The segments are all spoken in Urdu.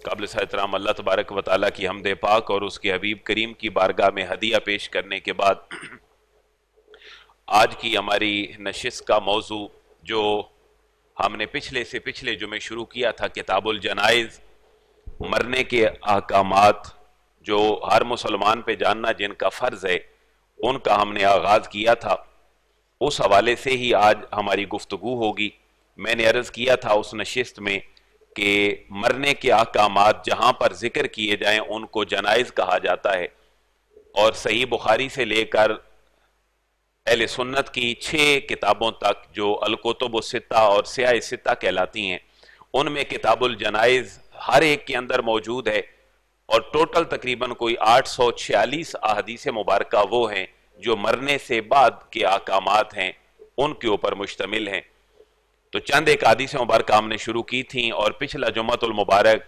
قابل احترام اللہ تبارک و تعالیٰ کی حمد پاک اور اس کے حبیب کریم کی بارگاہ میں ہدیہ پیش کرنے کے بعد آج کی ہماری نشست کا موضوع جو ہم نے پچھلے جمعے شروع کیا تھا، کتاب الجنائز، مرنے کے احکامات جو ہر مسلمان پہ جاننا جن کا فرض ہے، ان کا ہم نے آغاز کیا تھا۔ اس حوالے سے ہی آج ہماری گفتگو ہوگی۔ میں نے عرض کیا تھا اس نشست میں کہ مرنے کے احکامات جہاں پر ذکر کیے جائیں ان کو جنائز کہا جاتا ہے، اور صحیح بخاری سے لے کر اہل سنت کی 6 کتابوں تک جو الکتب الستہ اور سیاہ ستہ کہلاتی ہیں، ان میں کتاب الجنائز ہر ایک کے اندر موجود ہے، اور ٹوٹل تقریباً کوئی 846 احادیث مبارکہ وہ ہیں جو مرنے سے بعد کے احکامات ہیں ان کے اوپر مشتمل ہیں۔ تو چند ایک احادیث مبارکہ ہم نے شروع کی تھیں، اور پچھلا جمعۃ المبارک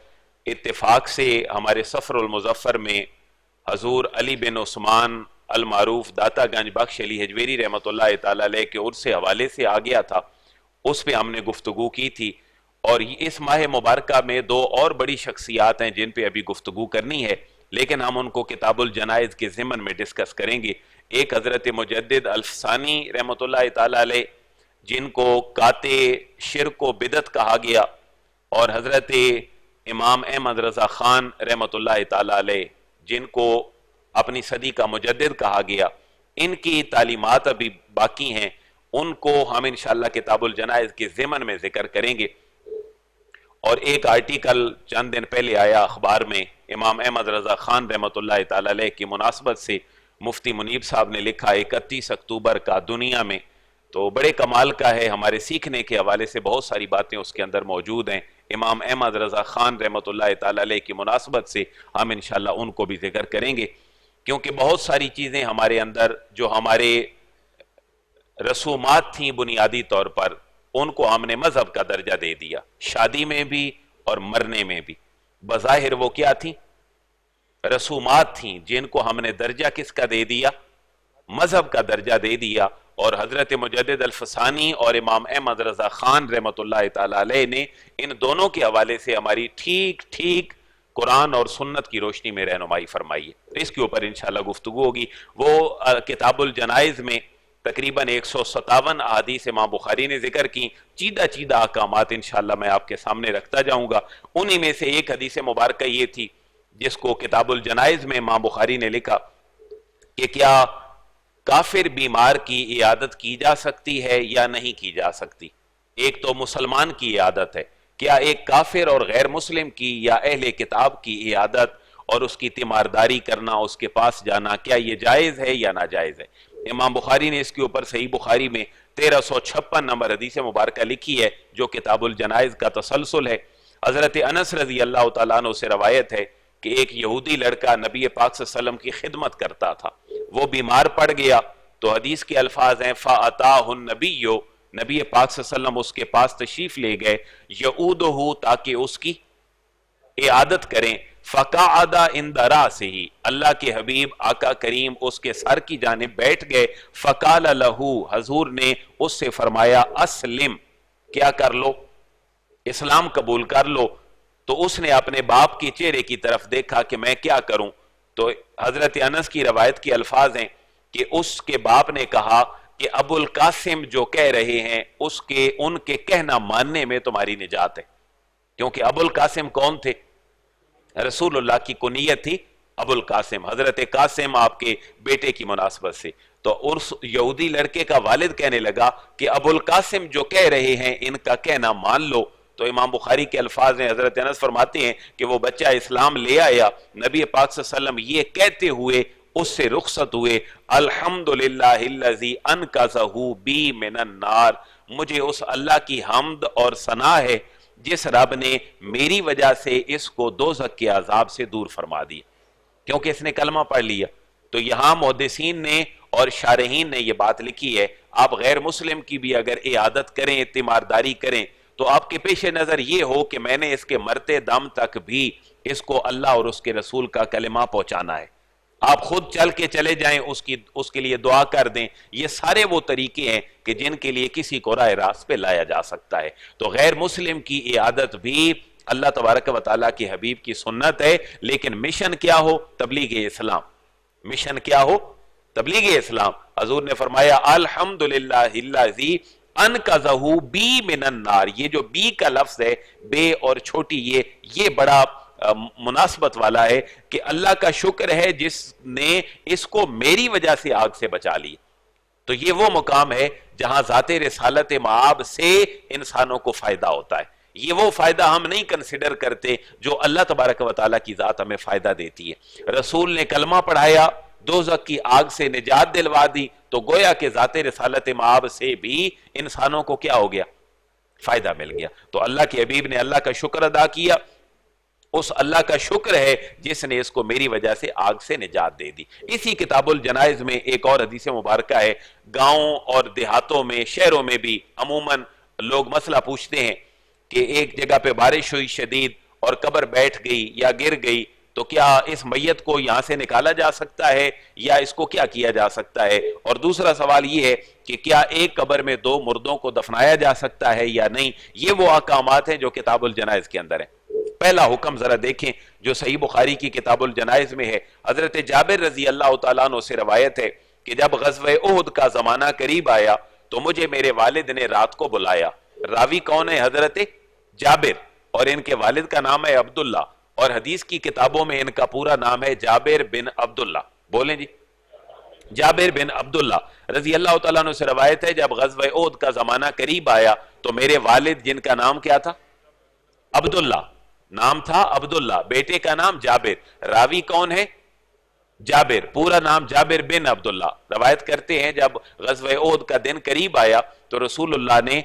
اتفاق سے ہمارے سفر المظفر میں حضور علی بن عثمان المعروف داتا گنج بخش علی حجویری رحمۃ اللہ تعالی علیہ کے عرس حوالے سے آ گیا تھا، اس پہ ہم نے گفتگو کی تھی۔ اور اس ماہ مبارکہ میں 2 اور بڑی شخصیات ہیں جن پہ ابھی گفتگو کرنی ہے، لیکن ہم ان کو کتاب الجنائز کے ضمن میں ڈسکس کریں گے۔ ایک حضرت مجدد الفسانی رحمۃ اللہ تعالی علیہ جن کو قاطع شرک و بدعت کہا گیا، اور حضرت امام احمد رضا خان رحمۃ اللہ تعالی علیہ جن کو اپنی صدی کا مجدد کہا گیا، ان کی تعلیمات ابھی باقی ہیں، ان کو ہم انشاءاللہ کتاب الجنائز کے ضمن میں ذکر کریں گے۔ اور ایک آرٹیکل چند دن پہلے آیا اخبار میں، امام احمد رضا خان رحمۃ اللہ تعالی علیہ کی مناسبت سے مفتی منیب صاحب نے لکھا 31 اکتوبر کا دنیا میں، تو بڑے کمال کا ہے، ہمارے سیکھنے کے حوالے سے بہت ساری باتیں اس کے اندر موجود ہیں۔ امام احمد رضا خان رحمۃ اللہ تعالی علیہ کی مناسبت سے ہم انشاءاللہ ان کو بھی ذکر کریں گے، کیونکہ بہت ساری چیزیں ہمارے اندر جو ہمارے رسومات تھیں بنیادی طور پر، ان کو ہم نے مذہب کا درجہ دے دیا، شادی میں بھی اور مرنے میں بھی۔ بظاہر وہ کیا تھیں؟ رسومات تھیں جن کو ہم نے درجہ کس کا دے دیا؟ مذہب کا درجہ دے دیا۔ اور حضرت مجدد الفسانی اور امام احمد رضا خان رحمۃ اللہ تعالی علیہ نے ان دونوں کے حوالے سے ہماری ٹھیک قرآن اور سنت کی روشنی میں رہنمائی فرمائی ہے۔ اس کے اوپر انشاءاللہ گفتگو ہوگی۔ وہ کتاب الجنائز میں تقریباً 157 احادیث امام بخاری نے ذکر کی، چیدہ احکامات انشاءاللہ میں آپ کے سامنے رکھتا جاؤں گا۔ انہی میں سے ایک حدیث مبارکہ یہ تھی جس کو کتاب الجنائز میں امام بخاری نے لکھا کہ کیا کافر بیمار کی عیادت کی جا سکتی ہے یا نہیں کی جا سکتی؟ ایک تو مسلمان کی عیادت ہے، کیا ایک کافر اور غیر مسلم کی یا اہل کتاب کی عیادت اور اس کی تیمارداری کرنا، اس کے پاس جانا، کیا یہ جائز ہے یا ناجائز ہے؟ امام بخاری نے اس کے اوپر صحیح بخاری میں 1356 نمبر حدیث مبارکہ لکھی ہے جو کتاب الجنائز کا تسلسل ہے۔ حضرت انس رضی اللہ تعالیٰ عنہ سے روایت ہے کہ ایک یہودی لڑکا نبی پاک صلی اللہ علیہ وسلم کی خدمت کرتا تھا، وہ بیمار پڑ گیا، تو حدیث کے الفاظ ہیں فَأَتَاهُ النَّبِيُّ، نبی پاک صلی اللہ علیہ وسلم اس کے پاس تشریف لے گئے، يَعُودُهُ تاکہ اس کی عیادت کریں، فَقَعَدَ عِنْدَ رَأْسِهِ، اللہ کے حبیب آقا کریم اس کے سر کی جانب بیٹھ گئے، فَقَالَ لَهُ، حضور نے اس سے فرمایا اسلم، کیا کر لو؟ اسلام قبول کر لو۔ تو اس نے اپنے باپ کے چہرے کی طرف دیکھا کہ میں کیا کروں؟ تو حضرت انس کی روایت کے الفاظ ہیں کہ اس کے باپ نے کہا کہ ابو القاسم جو کہہ رہے ہیں ان کے کہنا ماننے میں تمہاری نجات ہے، کیونکہ ابو القاسم کون تھے؟ رسول اللہ کی کنیت تھی ابو القاسم، حضرت قاسم آپ کے بیٹے کی مناسبت سے۔ تو اس یہودی لڑکے کا والد کہنے لگا کہ ابو القاسم جو کہہ رہے ہیں ان کا کہنا مان لو۔ تو امام بخاری کے الفاظ ہیں، حضرت انس فرماتے ہیں کہ وہ بچہ اسلام لے آیا، نبی پاک صلی اللہ علیہ وسلم یہ کہتے ہوئے اس سے رخصت ہوئے، الحمدللہ الذی انقذہ بی من النار، مجھے اس اللہ کی حمد اور ثنا ہے جس رب نے میری وجہ سے اس کو دوزخ کے عذاب سے دور فرما دیا، کیونکہ اس نے کلمہ پڑھ لیا۔ تو یہاں محدثین نے اور شارحین نے یہ بات لکھی ہے، آپ غیر مسلم کی بھی اگر عیادت کریں، تیمارداری کریں، تو آپ کے پیش نظر یہ ہو کہ میں نے اس کے مرتے دم تک بھی اس کو اللہ اور اس کے رسول کا کلمہ پہنچانا ہے۔ آپ خود چل کے چلے جائیں، اس کے لیے دعا کر دیں، یہ سارے وہ طریقے ہیں کہ جن کے لیے کسی کو راہ راست پہ لایا جا سکتا ہے۔ تو غیر مسلم کی عیادت بھی اللہ تبارک و تعالیٰ کی حبیب کی سنت ہے، لیکن مشن کیا ہو؟ تبلیغ اسلام۔ مشن کیا ہو؟ تبلیغ اسلام۔ حضور نے فرمایا الحمدللہ الذی انقذہ بی من النار، یہ جو بی کا لفظ ہے، بے اور چھوٹی، یہ بڑا مناسبت والا ہے کہ اللہ کا شکر ہے جس نے اس کو میری وجہ سے آگ سے بچا لی۔ تو یہ وہ مقام ہے جہاں ذات رسالت مآب سے انسانوں کو فائدہ ہوتا ہے۔ یہ وہ فائدہ ہم نہیں کنسیڈر کرتے جو اللہ تبارک و تعالیٰ کی ذات ہمیں فائدہ دیتی ہے۔ رسول نے کلمہ پڑھایا، دوزخ کی آگ سے نجات دلوا دی، تو گویا کہ ذات رسالت مآب سے بھی انسانوں کو کیا ہو گیا؟ فائدہ مل گیا۔ تو اللہ کے حبیب نے اللہ کا شکر ادا کیا، اس اللہ کا شکر ہے جس نے اس کو میری وجہ سے آگ سے نجات دے دی۔ اسی کتاب الجنائز میں ایک اور حدیث مبارکہ ہے، گاؤں اور دیہاتوں میں، شہروں میں بھی عموماً لوگ مسئلہ پوچھتے ہیں کہ ایک جگہ پہ بارش ہوئی شدید اور قبر بیٹھ گئی یا گر گئی، تو کیا اس میت کو یہاں سے نکالا جا سکتا ہے یا اس کو کیا کیا جا سکتا ہے؟ اور دوسرا سوال یہ ہے کہ کیا ایک قبر میں دو مردوں کو دفنایا جا سکتا ہے یا نہیں؟ یہ وہ احکامات ہیں جو کتاب الجنائز کے اندر ہیں۔ پہلا حکم ذرا دیکھیں جو صحیح بخاری کی کتاب الجنائز میں ہے، حضرت جابر رضی اللہ تعالیٰ عنہ سے روایت ہے کہ جب غزوہ احد کا زمانہ قریب آیا تو مجھے میرے والد نے رات کو بلایا۔ راوی کون ہے؟ حضرت جابر، اور ان کے والد کا نام ہے عبداللہ، اور حدیث کی کتابوں میں ان کا پورا نام ہے جابر بن عبداللہ۔ بولیں جی، جابر بن عبداللہ رضی اللہ تعالیٰ عنہ سے روایت ہے جب غزوہ احد کا زمانہ قریب آیا تو میرے والد، جن کا نام کیا تھا؟ عبداللہ، نام تھا عبداللہ، بیٹے کا نام جابر، راوی کون ہے؟ جابر، پورا نام جابر بن عبداللہ۔ روایت کرتے ہیں جب غزوہ احد کا دن قریب آیا تو رسول اللہ نے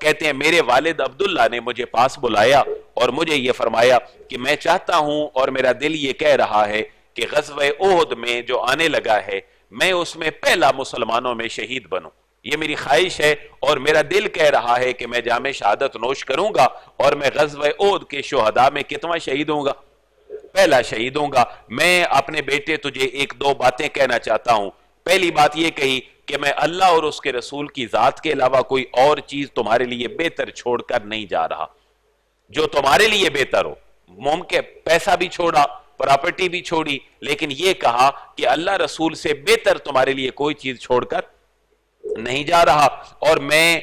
کہتے ہیں میرے والد عبداللہ نے مجھے پاس بلایا اور مجھے یہ فرمایا کہ میں چاہتا ہوں اور میرا دل یہ کہہ رہا ہے کہ غزوہ احد میں جو آنے لگا ہے میں اس میں پہلا مسلمانوں میں شہید بنوں۔ یہ میری خواہش ہے اور میرا دل کہہ رہا ہے کہ میں جام شہادت نوش کروں گا اور میں غزوہ احد کے شہداء میں کتنا شہید ہوں گا؟ پہلا شہید ہوں گا۔ میں اپنے بیٹے تجھے ایک دو باتیں کہنا چاہتا ہوں۔ پہلی بات یہ کہی کہ میں اللہ اور اس کے رسول کی ذات کے علاوہ کوئی اور چیز تمہارے لیے بہتر چھوڑ کر نہیں جا رہا، جو تمہارے لیے بہتر ہو۔ ممکن پیسہ بھی چھوڑا، پراپرٹی بھی چھوڑی، لیکن یہ کہا کہ اللہ رسول سے بہتر تمہارے لیے کوئی چیز چھوڑ کر نہیں جا رہا، اور میں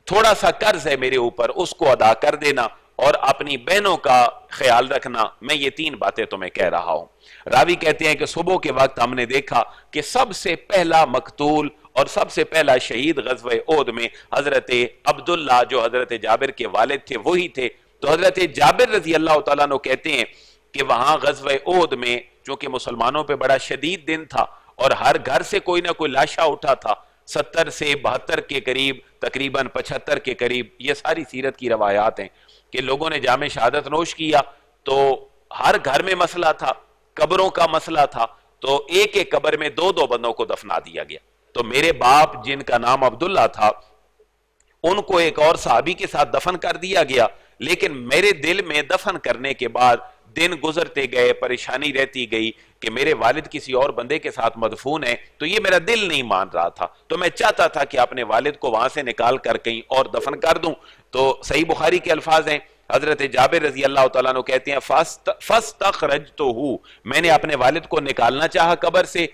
تھوڑا سا قرض ہے میرے اوپر، اس کو ادا کر دینا اور اپنی بہنوں کا خیال رکھنا۔ میں یہ تین باتیں تمہیں کہہ رہا ہوں۔ راوی کہتے ہیں کہ صبح کے وقت ہم نے دیکھا کہ سب سے پہلا مقتول اور سب سے پہلا شہید غزوہ احد میں حضرت عبداللہ جو حضرت جابر کے والد تھے وہی تھے۔ تو حضرت جابر رضی اللہ تعالیٰ عنہ کہتے ہیں کہ وہاں غزوہ احد میں چونکہ مسلمانوں پہ بڑا شدید دن تھا اور ہر گھر سے کوئی نہ کوئی لاشا اٹھا تھا، 70 سے 72 کے قریب، تقریباً 75 کے قریب، یہ ساری سیرت کی روایات ہیں کہ لوگوں نے جام شہادت نوش کیا۔ تو ہر گھر میں مسئلہ تھا، قبروں کا مسئلہ تھا، تو ایک ایک قبر میں دو دو بندوں کو دفنا دیا گیا۔ تو میرے باپ جن کا نام عبداللہ تھا ان کو ایک اور صحابی کے ساتھ دفن کر دیا گیا، لیکن میرے دل میں دفن کرنے کے بعد دن گزرتے گئے، پریشانی رہتی گئی کہ میرے والد کسی اور بندے کے ساتھ مدفون ہے، تو یہ میرا دل نہیں مان رہا تھا، تو میں چاہتا تھا کہ اپنے والد کو وہاں سے نکال کر کہیں اور دفن کر دوں۔ تو صحیح بخاری کے الفاظ ہیں، حضرت جابر رضی اللہ تعالیٰ عنہ کہتے ہیں فَاسْتَخْرَجْتُهُ، میں نے اپنے والد کو نکالنا چاہا قبر سے۔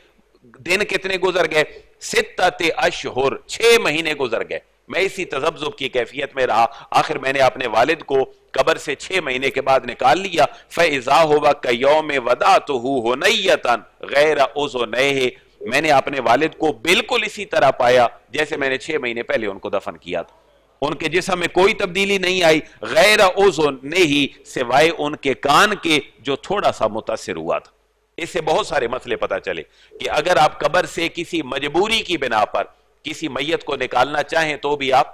دن کتنے گزر گئے؟ 6 اشہر، 6 مہینے گزر گئے۔ میں اسی تذبذب کی کیفیت میں رہا، آخر میں نے اپنے والد کو قبر سے 6 مہینے کے بعد نکال لیا۔ فَإِذَا هُوَ كَيَوْمِ وَدَعْتُهُ هُنَيَّةً غَيْرَ أُذُنَيْهِ، میں نے اپنے والد کو بالکل اسی طرح پایا جیسے میں نے 6 مہینے پہلے ان کو دفن کیا تھا۔ ان کے جسم میں کوئی تبدیلی نہیں آئی، غیر اذنیہ، سوائے ان کے کان کے جو تھوڑا سا متاثر ہوا تھا۔ اس سے بہت سارے مسئلے پتہ چلے کہ اگر آپ قبر سے کسی مجبوری کی بنا پر کسی میت کو نکالنا چاہیں تو بھی آپ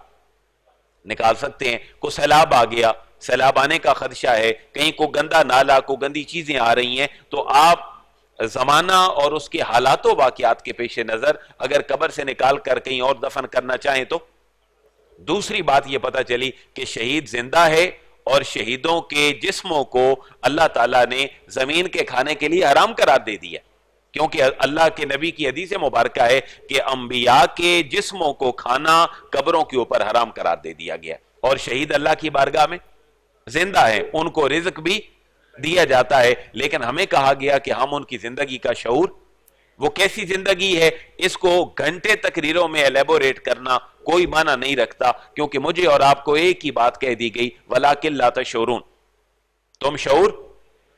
نکال سکتے ہیں۔ کو سیلاب آ گیا، سیلاب آنے کا خدشہ ہے، کہیں کو گندا نالا، کو گندی چیزیں آ رہی ہیں، تو آپ زمانہ اور اس کے حالات و واقعات کے پیش نظر اگر قبر سے نکال کر کہیں اور دفن کرنا چاہیں تو۔ دوسری بات یہ پتہ چلی کہ شہید زندہ ہے اور شہیدوں کے جسموں کو اللہ تعالیٰ نے زمین کے کھانے کے لیے حرام قرار دے دیا، کیونکہ اللہ کے نبی کی حدیث مبارکہ ہے کہ انبیاء کے جسموں کو کھانا قبروں کے اوپر حرام قرار دے دیا گیا، اور شہید اللہ کی بارگاہ میں زندہ ہیں ان کو رزق بھی دیا جاتا ہے، لیکن ہمیں کہا گیا کہ ہم ان کی زندگی کا شعور، وہ کیسی زندگی ہے، اس کو گھنٹے تقریروں میں ایلیبوریٹ کرنا کوئی معنی نہیں رکھتا، کیونکہ مجھے اور آپ کو ایک ہی بات کہہ دی گئی وَلَٰكِن لَا تَشْعُرُونَ، تم شعور،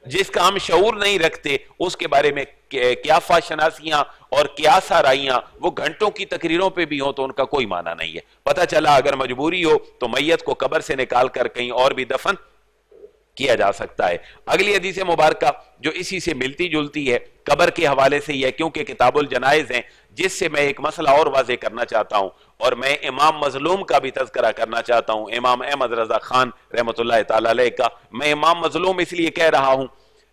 جس کا ہم شعور نہیں رکھتے اس کے بارے میں قیافہ شناسیاں اور قیاس آرائیاں وہ گھنٹوں کی تقریروں پہ بھی ہوں تو ان کا کوئی معنی نہیں ہے۔ پتہ چلا اگر مجبوری ہو تو میت کو قبر سے نکال کر کہیں اور بھی دفن کیا جا سکتا ہے۔ اگلی حدیث مبارکہ جو اسی سے ملتی جلتی ہے قبر کے حوالے سے یہ، کیونکہ کتاب الجنائز ہیں، جس سے میں ایک مسئلہ اور واضح کرنا چاہتا ہوں، اور میں امام مظلوم کا بھی تذکرہ کرنا چاہتا ہوں، امام احمد رضا خان رحمۃ اللہ تعالی علیہ کا۔ میں امام مظلوم اس لیے کہہ رہا ہوں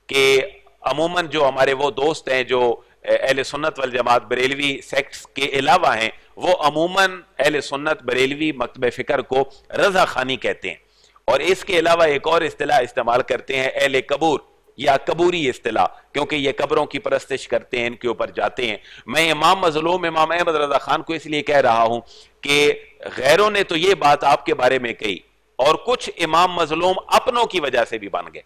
کہ عموماً جو ہمارے وہ دوست ہیں جو اہل سنت والجماعت بریلوی سیکٹس کے علاوہ ہیں، وہ عموماً اہل سنت بریلوی مکتب فکر کو رضا خانی کہتے ہیں، اور اس کے علاوہ ایک اور اصطلاح استعمال کرتے ہیں اہل قبور یا قبوری اصطلاح، کیونکہ یہ قبروں کی پرستش کرتے ہیں، ان کے اوپر جاتے ہیں۔ میں امام مظلوم امام احمد رضا خان کو اس لیے کہہ رہا ہوں کہ غیروں نے تو یہ بات آپ کے بارے میں کہی، اور کچھ امام مظلوم اپنوں کی وجہ سے بھی بن گئے،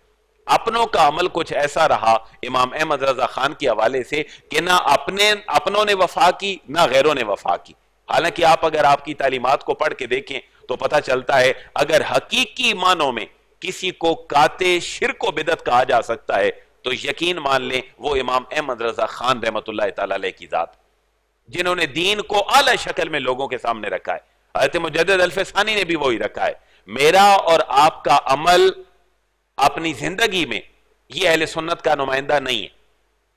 اپنوں کا عمل کچھ ایسا رہا امام احمد رضا خان کے حوالے سے کہ نہ اپنوں نے وفا کی نہ غیروں نے وفا کی۔ حالانکہ آپ اگر آپ کی تعلیمات کو پڑھ کے دیکھیں تو پتہ چلتا ہے اگر حقیقی معنوں میں کسی کو قاطع شرک و بدعت کہا جا سکتا ہے تو یقین مان لیں وہ امام احمد رضا خان رحمۃ اللہ تعالی علیہ کی ذات، جنہوں نے دین کو اعلی شکل میں لوگوں کے سامنے رکھا ہے۔ حضرت مجدد الفسانی نے بھی وہی رکھا ہے۔ میرا اور آپ کا عمل اپنی زندگی میں یہ اہل سنت کا نمائندہ نہیں ہے،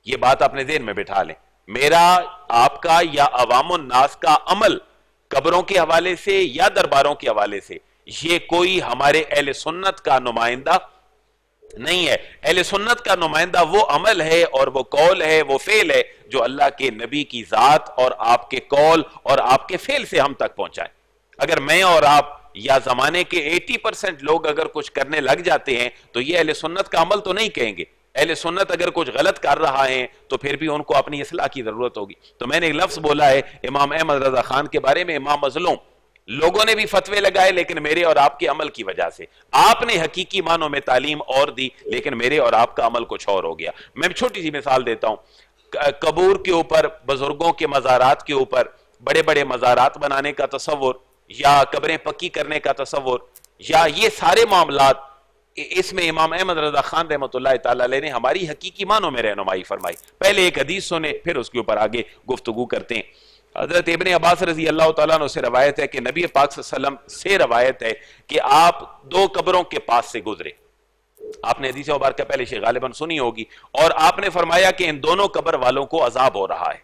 یہ بات اپنے ذہن میں بٹھا لیں۔ میرا آپ کا یا عوام الناس کا عمل قبروں کے حوالے سے یا درباروں کے حوالے سے یہ کوئی ہمارے اہل سنت کا نمائندہ نہیں ہے۔ اہل سنت کا نمائندہ وہ عمل ہے اور وہ قول ہے، وہ فعل ہے جو اللہ کے نبی کی ذات اور آپ کے قول اور آپ کے فعل سے ہم تک پہنچائیں۔ اگر میں اور آپ یا زمانے کے 80% لوگ اگر کچھ کرنے لگ جاتے ہیں تو یہ اہل سنت کا عمل تو نہیں کہیں گے۔ اہل سنت اگر کچھ غلط کر رہا ہے تو پھر بھی ان کو اپنی اصلاح کی ضرورت ہوگی۔ تو میں نے ایک لفظ بولا ہے امام احمد رضا خان کے بارے میں امام مظلوم، لوگوں نے بھی فتوے لگائے لیکن میرے اور آپ کے عمل کی وجہ سے، آپ نے حقیقی معنوں میں تعلیم اور دی لیکن میرے اور آپ کا عمل کچھ اور ہو گیا۔ میں چھوٹی سی مثال دیتا ہوں، قبور کے اوپر، بزرگوں کے مزارات کے اوپر بڑے بڑے مزارات بنانے کا تصور یا قبریں پکی کرنے کا تصور یا یہ سارے معاملات، اس میں امام احمد رضا خان رحمۃ اللہ تعالی علیہ نے ہماری حقیقی معنوں میں رہنمائی فرمائی۔ پہلے ایک حدیث سنے پھر اس کے اوپر آگے گفتگو کرتے ہیں۔ حضرت ابن عباس رضی اللہ تعالیٰ عنہ سے روایت ہے کہ نبی پاک صلی اللہ علیہ وسلم سے روایت ہے کہ آپ دو قبروں کے پاس سے گزرے، آپ نے حدیث مبارکہ پہلے سے غالباً سنی ہوگی، اور آپ نے فرمایا کہ ان دونوں قبر والوں کو عذاب ہو رہا ہے،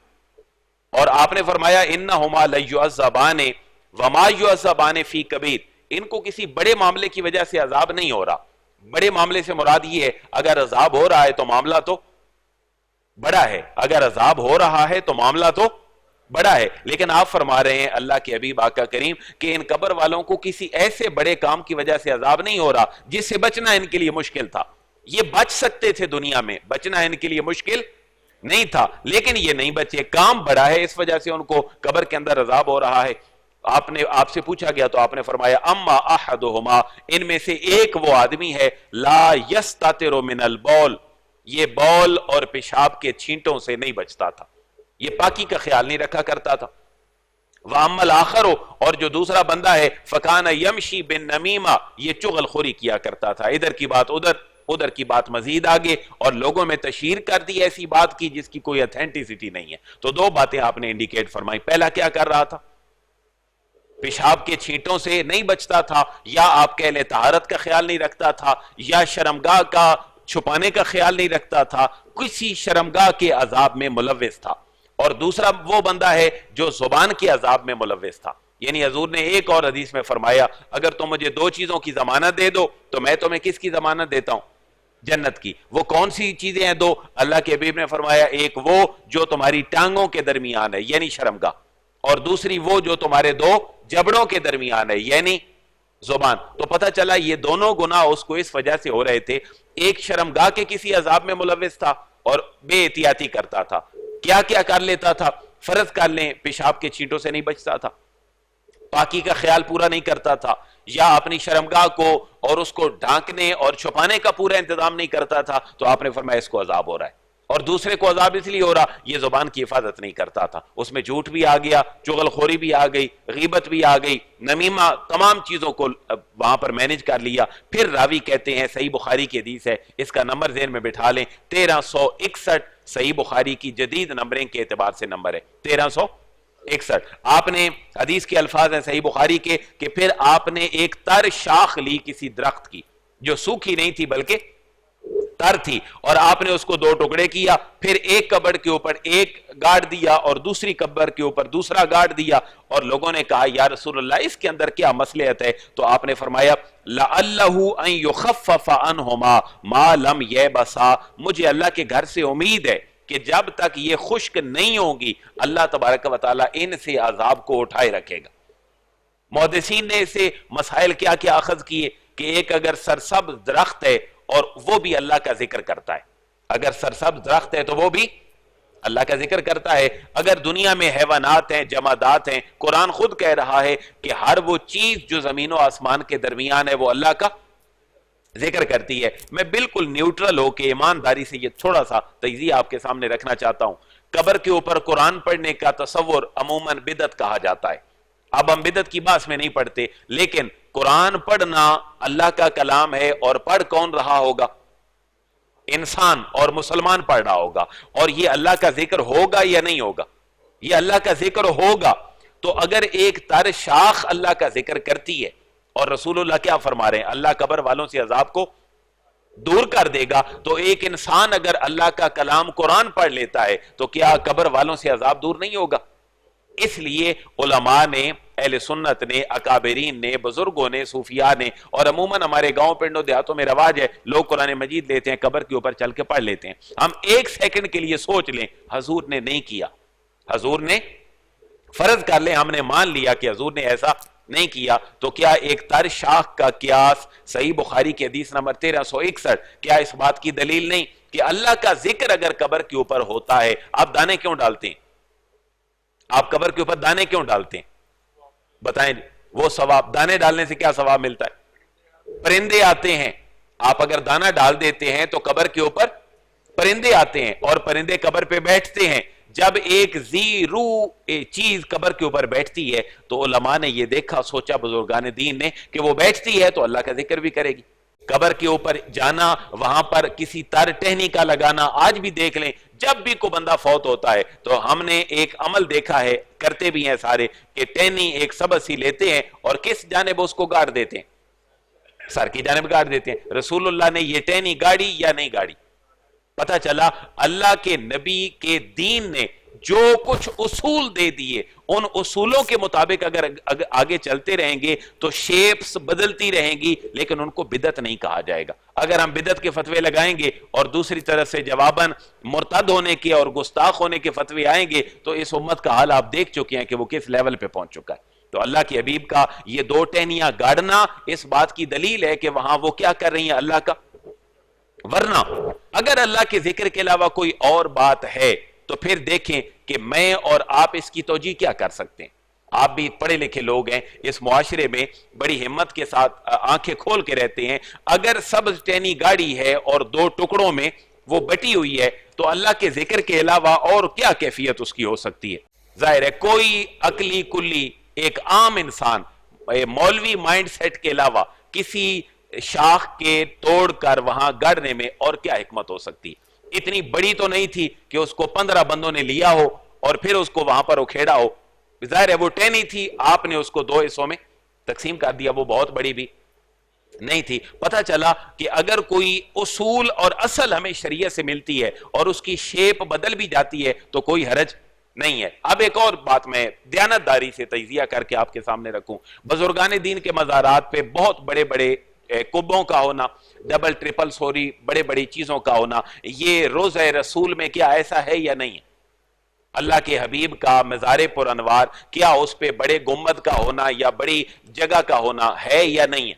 اور آپ نے فرمایا انہما لیعذبان وما یعذبان فی کبیر، ان کو کسی بڑے معاملے کی وجہ سے عذاب نہیں ہو رہا۔ بڑے معاملے سے مراد یہ ہے اگر عذاب ہو رہا ہے تو معاملہ تو بڑا ہے، اگر عذاب ہو رہا ہے تو معاملہ تو بڑا ہے، لیکن آپ فرما رہے ہیں اللہ کے حبیب آقا کریم کہ ان قبر والوں کو کسی ایسے بڑے کام کی وجہ سے عذاب نہیں ہو رہا جس سے بچنا ان کے لیے مشکل تھا۔ یہ بچ سکتے تھے دنیا میں، بچنا ان کے لیے مشکل نہیں تھا، لیکن یہ نہیں بچے، کام بڑا ہے، اس وجہ سے ان کو قبر کے اندر عذاب ہو رہا ہے۔ آپ سے پوچھا گیا تو آپ نے فرمایا اما احدہما، ان میں سے ایک وہ آدمی ہے لا یستتر من البول، یہ بول اور پیشاب کے چھینٹوں سے نہیں بچتا تھا، یہ پاکی کا خیال نہیں رکھا کرتا تھا۔ وَأَمَّا الْآخَرُ، اور جو دوسرا بندہ ہے فَكَانَ يَمْشِي بِالنَّمِيمَةِ، یہ چغل خوری کیا کرتا تھا، ادھر کی بات ادھر، ادھر کی بات مزید آگے، اور لوگوں میں تشہیر کر دی ایسی بات کی جس کی کوئی اتھینٹسٹی نہیں ہے۔ تو دو باتیں آپ نے انڈیکیٹ فرمائی، پہلا کیا کر رہا تھا؟ پیشاب کے چھینٹوں سے نہیں بچتا تھا، یا آپ کہہ لیں طہارت کا خیال نہیں رکھتا تھا، یا شرمگاہ کا چھپانے کا خیال نہیں رکھتا تھا، کسی شرمگاہ کے عذاب میں ملوث تھا۔ اور دوسرا وہ بندہ ہے جو زبان کے عذاب میں ملوث تھا، یعنی حضور نے ایک اور حدیث میں فرمایا اگر تم مجھے دو چیزوں کی ضمانت دے دو تو میں تمہیں کس کی ضمانت دیتا ہوں؟ جنت کی۔ وہ کون سی چیزیں ہیں دو؟ اللہ کے حبیب نے فرمایا ایک وہ جو تمہاری ٹانگوں کے درمیان ہے یعنی شرمگاہ، اور دوسری وہ جو تمہارے دو جبڑوں کے درمیان ہے یعنی زبان۔ تو پتہ چلا یہ دونوں گناہ اس کو اس وجہ سے ہو رہے تھے، ایک شرمگاہ کے کسی عذاب میں ملوث تھا اور بے احتیاطی کرتا تھا، کیا کیا کر لیتا تھا؟ فرض کر لیں پیشاب کے چھینٹوں سے نہیں بچتا تھا، پاکی کا خیال پورا نہیں کرتا تھا، یا اپنی شرمگاہ کو اور اس کو ڈھانکنے اور چھپانے کا پورا انتظام نہیں کرتا تھا، تو آپ نے فرمایا اس کو عذاب ہو رہا ہے. اور دوسرے کو عذاب اس لیے ہو رہا، یہ زبان کی حفاظت نہیں کرتا تھا، اس میں جھوٹ بھی آ گیا، چغل خوری بھی آ گئی، غیبت بھی آ گئی، نمیمہ، تمام چیزوں کو وہاں پر مینج کر لیا. پھر راوی کہتے ہیں، صحیح بخاری کی حدیث ہے، اس کا نمبر ذہن میں بٹھا لیں، 1361 صحیح بخاری کی جدید نمبرنگ کے اعتبار سے نمبر ہے 1361. آپ نے حدیث کے الفاظ ہیں صحیح بخاری کے کہ پھر آپ نے ایک تر شاخ لی کسی درخت کی جو سوکھی نہیں تھی بلکہ تر تھی، اور آپ نے اس کو 2 ٹکڑے کیا، پھر ایک قبر کے اوپر ایک گاڑ دیا اور دوسری قبر کے اوپر دوسرا گاڑ دیا، اور لوگوں نے کہا یا رسول اللہ اس کے اندر کیا مصلحت ہے؟ تو آپ نے فرمایا لَعَلَّهُ أَن يُخَفَّفَ عَنْهُمَا مَا لَمْ يَبْسَا، مجھے اللہ کے گھر سے امید ہے کہ جب تک یہ خشک نہیں ہوگی اللہ تبارک و تعالیٰ ان سے عذاب کو اٹھائے رکھے گا. محدثین نے اسے مسائل کیا کیا اخذ کیے کہ ایک اگر سرسبز درخت ہے اور وہ بھی اللہ کا ذکر کرتا ہے، اگر سرسبز درخت ہے تو وہ بھی اللہ کا ذکر کرتا ہے. اگر دنیا میں حیوانات ہیں، جمادات ہیں، قرآن خود کہہ رہا ہے کہ ہر وہ چیز جو زمین و آسمان کے درمیان ہے وہ اللہ کا ذکر کرتی ہے. میں بالکل نیوٹرل ہو کے ایمانداری سے یہ تھوڑا سا تجزیہ آپ کے سامنے رکھنا چاہتا ہوں. قبر کے اوپر قرآن پڑھنے کا تصور عموماً بدعت کہا جاتا ہے. اب ہم بدعت کی بات میں نہیں پڑھتے، لیکن قرآن پڑھنا اللہ کا کلام ہے، اور پڑھ کون رہا ہوگا؟ انسان اور مسلمان پڑھ رہا ہوگا، اور یہ اللہ کا ذکر ہوگا یا نہیں ہوگا؟ یہ اللہ کا ذکر ہوگا. تو اگر ایک تر شاخ اللہ کا ذکر کرتی ہے، اور رسول اللہ کیا فرما رہے ہیں؟ اللہ قبر والوں سے عذاب کو دور کر دے گا. تو ایک انسان اگر اللہ کا کلام قرآن پڑھ لیتا ہے تو کیا قبر والوں سے عذاب دور نہیں ہوگا؟ اس لیے علماء نے، اہل سنت نے، اکابرین نے، بزرگوں نے، صوفیاء نے، اور عموماً ہمارے گاؤں پنڈوں دیہاتوں میں رواج ہے، لوگ قرآن مجید لیتے ہیں، قبر کے اوپر چل کے پڑھ لیتے ہیں. ہم ایک سیکنڈ کے لیے سوچ لیں، حضور نے نہیں کیا. حضور نے فرض کر لیں ہم نے مان لیا کہ حضور نے ایسا نہیں کیا، تو کیا ایک تر شاخ کا قیاس صحیح بخاری کی حدیث نمبر 1361 کیا اس بات کی دلیل نہیں کہ اللہ کا ذکر اگر قبر کے اوپر ہوتا ہے؟ آپ دانے کیوں ڈالتے ہیں؟ آپ قبر کے اوپر دانے کیوں ڈالتے ہیں؟ بتائیں. وہ ثواب، دانے ڈالنے سے کیا ثواب ملتا ہے؟ پرندے آتے ہیں، آپ اگر دانا ڈال دیتے ہیں تو قبر کے اوپر پرندے آتے ہیں، اور پرندے قبر پہ بیٹھتے ہیں. جب ایک ذی روح چیز قبر کے اوپر بیٹھتی ہے تو علماء نے یہ دیکھا، سوچا بزرگان دین نے کہ وہ بیٹھتی ہے تو اللہ کا ذکر بھی کرے گی. قبر کے اوپر جانا، وہاں پر کسی تر ٹہنی کا لگانا، آج بھی دیکھ لیں جب بھی کوئی بندہ فوت ہوتا ہے تو ہم نے ایک عمل دیکھا ہے، کرتے بھی ہیں سارے، کہ ٹہنی ایک سبز سی لیتے ہیں اور کس جانب اس کو گاڑ دیتے ہیں؟ سر کی جانب گاڑ دیتے ہیں. رسول اللہ نے یہ ٹہنی گاڑی یا نہیں گاڑی؟ پتہ چلا اللہ کے نبی کے دین نے جو کچھ اصول دے دیے، ان اصولوں کے مطابق اگر آگے چلتے رہیں گے تو شیپس بدلتی رہیں گی، لیکن ان کو بدعت نہیں کہا جائے گا. اگر ہم بدعت کے فتوے لگائیں گے اور دوسری طرف سے جواباً مرتد ہونے کے اور گستاخ ہونے کے فتوے آئیں گے تو اس امت کا حال آپ دیکھ چکے ہیں کہ وہ کس لیول پہ پہنچ چکا ہے. تو اللہ کے حبیب کا یہ 2 ٹہنیاں گاڑنا اس بات کی دلیل ہے کہ وہاں وہ کیا کر رہی ہیں؟ اللہ کا. ورنہ اگر اللہ کے ذکر کے علاوہ کوئی اور بات ہے تو پھر دیکھیں کہ میں اور آپ اس کی توجیہ کیا کر سکتے ہیں. آپ بھی پڑھے لکھے لوگ ہیں، اس معاشرے میں بڑی ہمت کے ساتھ آنکھیں کھول کے رہتے ہیں. اگر سبز ٹہنی گاڑی ہے اور 2 ٹکڑوں میں وہ بٹی ہوئی ہے تو اللہ کے ذکر کے علاوہ اور کیا کیفیت اس کی ہو سکتی ہے؟ ظاہر ہے کوئی عقلی کلی ایک عام انسان مولوی مائنڈ سیٹ کے علاوہ کسی شاخ کے توڑ کر وہاں گڑنے میں اور کیا حکمت ہو سکتی؟ اتنی بڑی تو نہیں تھی کہ اس کو 15 بندوں نے لیا ہو اور پھر اس کو وہاں پر اکھیڑا ہو. ظاہر ہے وہ ٹہنی تھی، آپ نے اس کو 2 حصوں میں تقسیم کر دیا، وہ بہت بڑی بھی نہیں تھی. پتہ چلا کہ اگر کوئی اصول اور اصل ہمیں شریعت سے ملتی ہے اور اس کی شیپ بدل بھی جاتی ہے تو کوئی حرج نہیں ہے. اب ایک اور بات میں دیانتداری سے تجزیہ کر کے آپ کے سامنے رکھوں. بزرگان دین کے مزارات پہ بہت بڑے بڑے کبوں کا ہونا، ڈبل ٹرپل سوری بڑے بڑی چیزوں کا ہونا، یہ روضہ رسول میں کیا ایسا ہے یا نہیں ہے؟ اللہ کے حبیب کا مزار پر انوار کیا اس پہ بڑے گنبد کا ہونا یا بڑی جگہ کا ہونا ہے یا نہیں ہے؟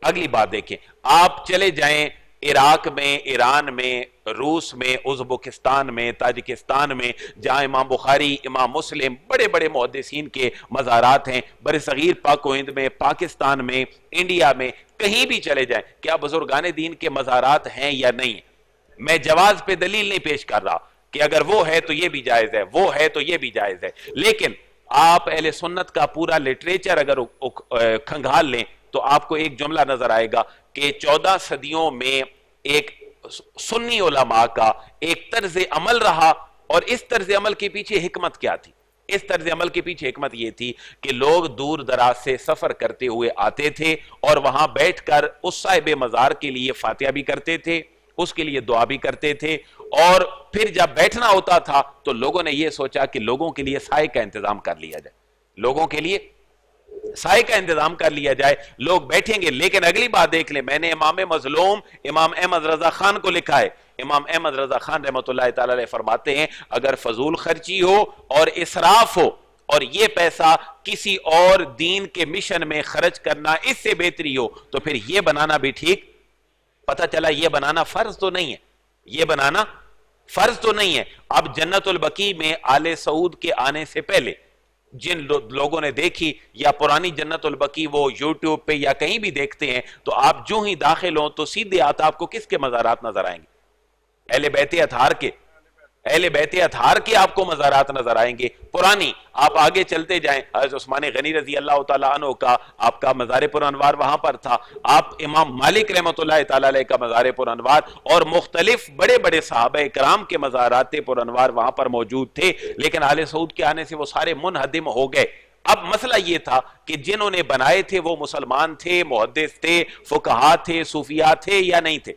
اگلی بات دیکھیں، آپ چلے جائیں عراق میں، ایران میں، روس میں، ازبکستان میں، تاجکستان میں، جہاں امام بخاری، امام مسلم، بڑے بڑے محدثین کے مزارات ہیں، بر صغیر پاک و ہند میں، پاکستان میں، انڈیا میں، کہیں بھی چلے جائیں، کیا بزرگان دین کے مزارات ہیں یا نہیں؟ میں جواز پہ دلیل نہیں پیش کر رہا کہ اگر وہ ہے تو یہ بھی جائز ہے، وہ ہے تو یہ بھی جائز ہے، لیکن آپ اہل سنت کا پورا لٹریچر اگر کھنگال لیں تو آپ کو ایک جملہ نظر آئے گا کہ 14 صدیوں میں ایک سنی علماء کا ایک طرز عمل رہا، اور اس طرز عمل کے پیچھے حکمت کیا تھی؟ اس طرز عمل کے پیچھے حکمت یہ تھی کہ لوگ دور دراز سے سفر کرتے ہوئے آتے تھے اور وہاں بیٹھ کر اس صاحب مزار کے لیے فاتحہ بھی کرتے تھے، اس کے لیے دعا بھی کرتے تھے، اور پھر جب بیٹھنا ہوتا تھا تو لوگوں نے یہ سوچا کہ لوگوں کے لیے سائے کا انتظام کر لیا جائے، لوگوں کے لیے سائے کا انتظام کر لیا جائے، لوگ بیٹھیں گے۔ لیکن اگلی بات دیکھ لیں، میں نے امام مظلوم امام احمد رضا خان کو لکھا ہے، امام احمد رضا خان رحمۃ اللہ تعالی علیہ فرماتے ہیں اگر فضول خرچی ہو اور اسراف ہو اور یہ پیسہ کسی اور دین کے مشن میں خرچ کرنا اس سے بہتری ہو تو پھر یہ بنانا بھی ٹھیک۔ پتہ چلا یہ بنانا فرض تو نہیں ہے، یہ بنانا فرض تو نہیں ہے۔ اب جنت البقیع میں آل سعود کے آنے سے پہلے جن لوگوں نے دیکھی، یا پرانی جنت البقیع وہ یوٹیوب پہ یا کہیں بھی دیکھتے ہیں، تو آپ جو ہی داخل ہوں تو سیدھے آتا آپ کو کس کے مزارات نظر آئیں گے؟ اہل بیت اطہار کے، اہل بیت اطہار کے آپ کو مزارات نظر آئیں گے۔ پرانی آپ آگے چلتے جائیں، حضرت عثمان غنی رضی اللہ تعالیٰ عنہ کا آپ کا مزار پر انوار وہاں پر تھا، آپ امام مالک رحمۃ اللہ تعالیٰ علیہ کا مزار پر انوار، اور مختلف بڑے بڑے صحابہ کرام کے مزارات پر انوار وہاں پر موجود تھے، لیکن آل سعود کے آنے سے وہ سارے منہدم ہو گئے۔ اب مسئلہ یہ تھا کہ جنہوں نے بنائے تھے وہ مسلمان تھے، محدث تھے، فقہا تھے، صوفیاء تھے یا نہیں تھے؟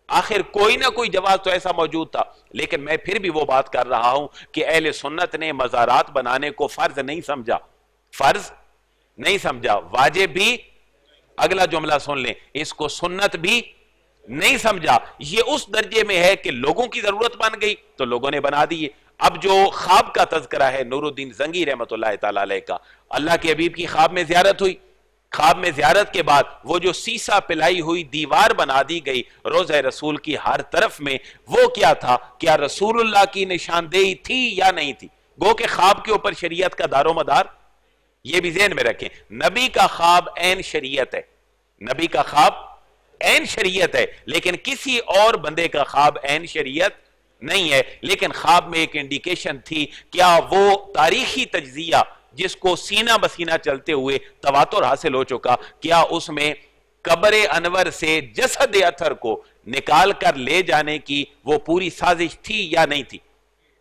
آخر کوئی نہ کوئی جواز تو ایسا موجود تھا، لیکن میں پھر بھی وہ بات کر رہا ہوں کہ اہل سنت نے مزارات بنانے کو فرض نہیں سمجھا، فرض نہیں سمجھا، واجب بھی، اگلا جملہ سن لیں، اس کو سنت بھی نہیں سمجھا۔ یہ اس درجے میں ہے کہ لوگوں کی ضرورت بن گئی تو لوگوں نے بنا دیے۔ اب جو خواب کا تذکرہ ہے نور الدین زنگی رحمۃ اللہ تعالی علیہ کا، اللہ کے حبیب کی خواب میں زیارت ہوئی، خواب میں زیارت کے بعد وہ جو سیسا پلائی ہوئی دیوار بنا دی گئی روضہ رسول کی ہر طرف میں، وہ کیا تھا؟ کیا رسول اللہ کی نشاندہی تھی یا نہیں تھی؟ گو کہ خواب کے اوپر شریعت کا دار و مدار، یہ بھی ذہن میں رکھیں، نبی کا خواب عین شریعت ہے، نبی کا خواب عین شریعت ہے، لیکن کسی اور بندے کا خواب عین شریعت نہیں ہے۔ لیکن خواب میں ایک انڈیکیشن تھی، کیا وہ تاریخی تجزیہ جس کو سینہ بسینہ چلتے ہوئے تواتر حاصل ہو چکا، کیا اس میں قبر انور سے جسد اطہر کو نکال کر لے جانے کی وہ پوری سازش تھی یا نہیں تھی؟